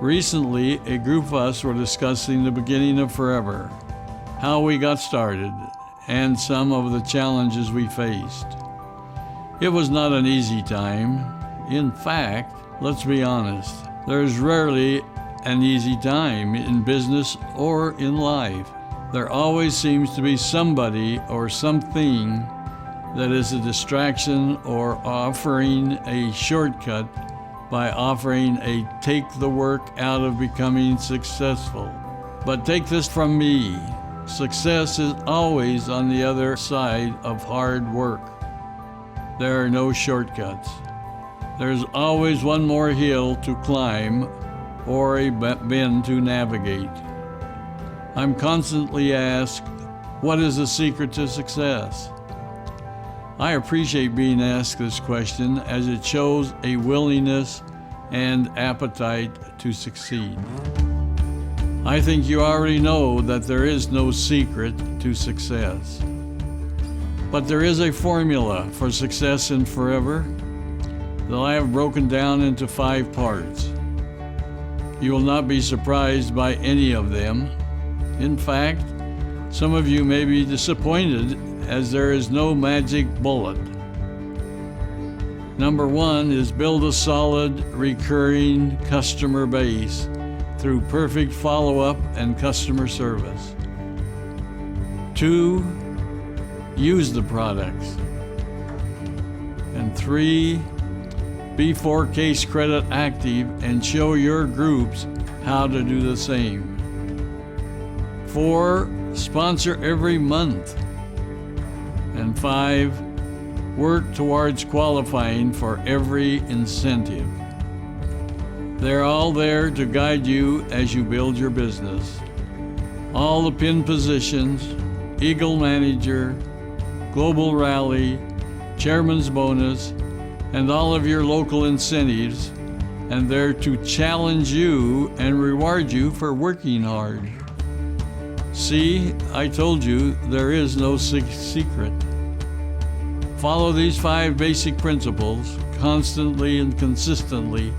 Recently, a group of us were discussing the beginning of forever, how we got started, and some of the challenges we faced. It was not an easy time. In fact, let's be honest, there's rarely an easy time in business or in life. There always seems to be somebody or something that is a distraction or offering a shortcut by offering a take the work out of becoming successful. But take this from me, success is always on the other side of hard work. There are no shortcuts. There's always one more hill to climb or a bend to navigate. I'm constantly asked, what is the secret to success? I appreciate being asked this question as it shows a willingness and appetite to succeed. I think you already know that there is no secret to success. But there is a formula for success in forever that I have broken down into 5 parts. You will not be surprised by any of them. In fact, some of you may be disappointed as there is no magic bullet. Number 1 is build a solid, recurring customer base through perfect follow-up and customer service. 2, use the products. And 3, be 4 case credit active and show your groups how to do the same. 4, sponsor every month. And 5, work towards qualifying for every incentive. They're all there to guide you as you build your business. All the pin positions, Eagle Manager, Global Rally, Chairman's Bonus, and all of your local incentives, and they're to challenge you and reward you for working hard. See, I told you there is no secret. Follow these 5 basic principles constantly and consistently,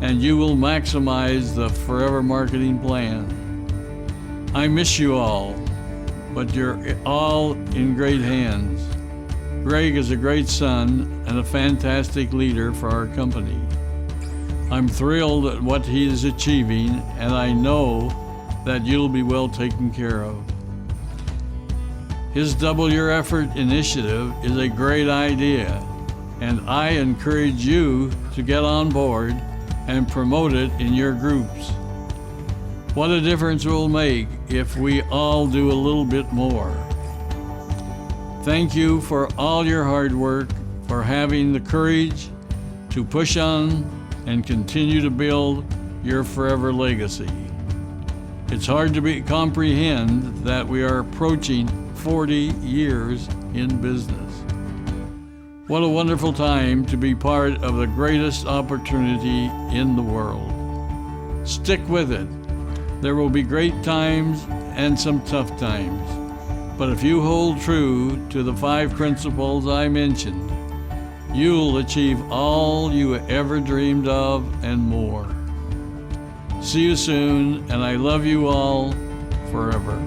and you will maximize the Forever Marketing Plan. I miss you all, but you're all in great hands. Greg is a great son and a fantastic leader for our company. I'm thrilled at what he is achieving, and I know that you'll be well taken care of. His Double Your Effort initiative is a great idea, and I encourage you to get on board and promote it in your groups. What a difference it will make if we all do a little bit more. Thank you for all your hard work, for having the courage to push on and continue to build your forever legacy. It's hard to comprehend that we are approaching 40 years in business. What a wonderful time to be part of the greatest opportunity in the world. Stick with it. There will be great times and some tough times. But if you hold true to the 5 principles I mentioned, you'll achieve all you ever dreamed of and more. See you soon, and I love you all forever.